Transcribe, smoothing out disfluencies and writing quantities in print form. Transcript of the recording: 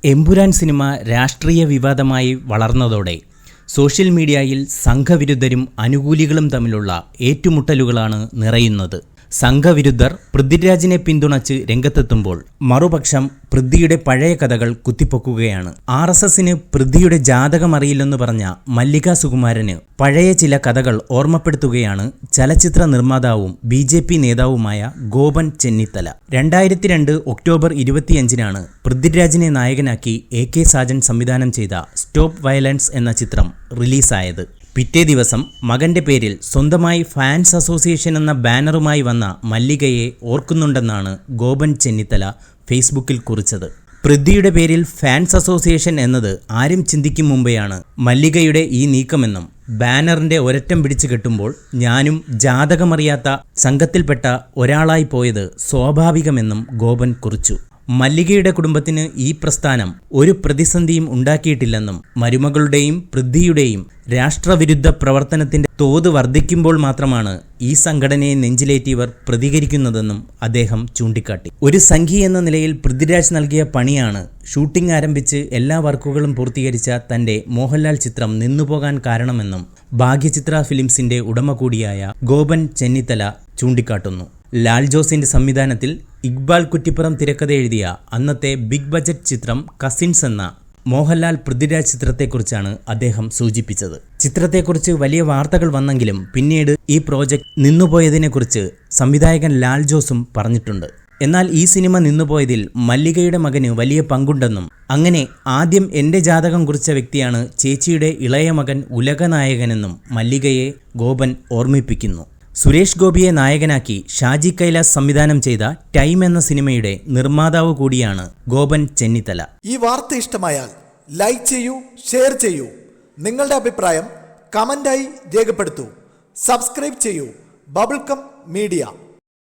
Empuraan cinema രാഷ്ട്രീയ വിവാദമായി വളർന്നതോടെ social മീഡിയയിൽ സംഘവിരുദ്ധരും അനുകൂലികളും തമ്മിലുള്ള ഏറ്റുമുട്ടലുകളാണ് നിറയുന്നത്. സംഘവിരുദ്ധർ പൃഥ്വിരാജിനെ പിന്തുണച്ച് രംഗത്തെത്തുമ്പോൾ മറുപക്ഷം പൃഥ്വിയുടെ പഴയ കഥകൾ കുത്തിപ്പൊക്കുകയാണ്. RSSന് പൃഥ്വിയുടെ ജാതകമറിയില്ലെന്ന് പറഞ്ഞ മല്ലിക സുകുമാരന് പഴയ ചില കഥകൾ ഓർമ്മപ്പെടുത്തുകയാണ് ചലച്ചിത്ര നിർമ്മാതാവും BJP നേതാവുമായ ഗോപൻ ചെന്നിത്തല. 2002 ഒക്ടോബർ 25-നാണ് പൃഥ്വിരാജിനെ നായകനാക്കി AK സാജൻ സംവിധാനം ചെയ്ത സ്റ്റോപ്പ് വയലൻസ് എന്ന ചിത്രം റിലീസായത്. പിറ്റേ ദിവസം മകന്റെ പേരിൽ സ്വന്തമായി ഫാൻസ് അസോസിയേഷൻ എന്ന ബാനറുമായി വന്ന മല്ലികയെ ഓർക്കുന്നുണ്ടെന്നാണ് ഗോപൻ ചെന്നിത്തല ഫേസ്ബുക്കിൽ കുറിച്ചത്. പൃഥ്വിയുടെ പേരിൽ ഫാൻസ് അസോസിയേഷൻ എന്നത് ആരും ചിന്തിക്കും മുമ്പെയാണ് മല്ലികയുടെ ഈ നീക്കമെന്നും ബാനറിന്റെ ഒരറ്റം പിടിച്ചു കെട്ടുമ്പോൾ ഞാനും ജാതകമറിയാത്ത സംഘത്തിൽപ്പെട്ട ഒരാളായി പോയത് സ്വാഭാവികമെന്നും ഗോപൻ കുറിച്ചു. മല്ലികയുടെ കുടുംബത്തിന് ഈ പ്രസ്ഥാനം ഒരു പ്രതിസന്ധിയും ഉണ്ടാക്കിയിട്ടില്ലെന്നും മരുമകളുടെയും പൃഥ്വിയുടെയും രാഷ്ട്രവിരുദ്ധ പ്രവർത്തനത്തിന്റെ തോത് വർദ്ധിക്കുമ്പോൾ മാത്രമാണ് ഈ സംഘടനയെ നെഞ്ചിലേറ്റിയവർ പ്രതികരിക്കുന്നതെന്നും അദ്ദേഹം ചൂണ്ടിക്കാട്ടി. ഒരു സംഘി എന്ന നിലയിൽ പൃഥ്വിരാജ് നൽകിയ പണിയാണ് ഷൂട്ടിംഗ് ആരംഭിച്ച് എല്ലാ വർക്കുകളും പൂർത്തീകരിച്ച തന്റെ മോഹൻലാൽ ചിത്രം നിന്നുപോകാൻ കാരണമെന്നും ഭാഗ്യചിത്ര ഫിലിംസിന്റെ ഉടമ കൂടിയായ ഗോപൻ ചെന്നിത്തല ചൂണ്ടിക്കാട്ടുന്നു. ലാൽ ജോസിന്റെ സംവിധാനത്തിൽ ഇക്ബാൽ കുറ്റിപ്പുറം തിരക്കഥ എഴുതിയ അന്നത്തെ ബിഗ് ബജറ്റ് ചിത്രം കസിൻസ് എന്ന മോഹൻലാൽ പൃഥ്വിരാജ് ചിത്രത്തെക്കുറിച്ചാണ് അദ്ദേഹം സൂചിപ്പിച്ചത്. ചിത്രത്തെക്കുറിച്ച് വലിയ വാർത്തകൾ വന്നെങ്കിലും പിന്നീട് ഈ പ്രോജക്റ്റ് നിന്നുപോയതിനെക്കുറിച്ച് സംവിധായകൻ ലാൽ ജോസും പറഞ്ഞിട്ടുണ്ട്. എന്നാൽ ഈ സിനിമ നിന്നുപോയതിൽ മല്ലികയുടെ മകന് വലിയ പങ്കുണ്ടെന്നും അങ്ങനെ ആദ്യം എന്റെ ജാതകം കുറിച്ച വ്യക്തിയാണ് ചേച്ചിയുടെ ഇളയ മകൻ ഉലകനായകനെന്നും മല്ലികയെ ഗോപൻ ഓർമ്മിപ്പിക്കുന്നു. സുരേഷ് ഗോപിയെ നായകനാക്കി ഷാജി കൈലാസ് സംവിധാനം ചെയ്ത ടൈം എന്ന സിനിമയുടെ നിർമ്മാതാവ് കൂടിയാണ് ഗോപൻ ചെന്നിത്തല. ഈ വാർത്ത ഇഷ്ടമായാൽ ലൈക്ക് ചെയ്യൂ, ഷെയർ ചെയ്യൂ. നിങ്ങളുടെ അഭിപ്രായം കമന്റായി രേഖപ്പെടുത്തൂ. സബ്സ്ക്രൈബ് ചെയ്യൂ ബബിൾകം മീഡിയ.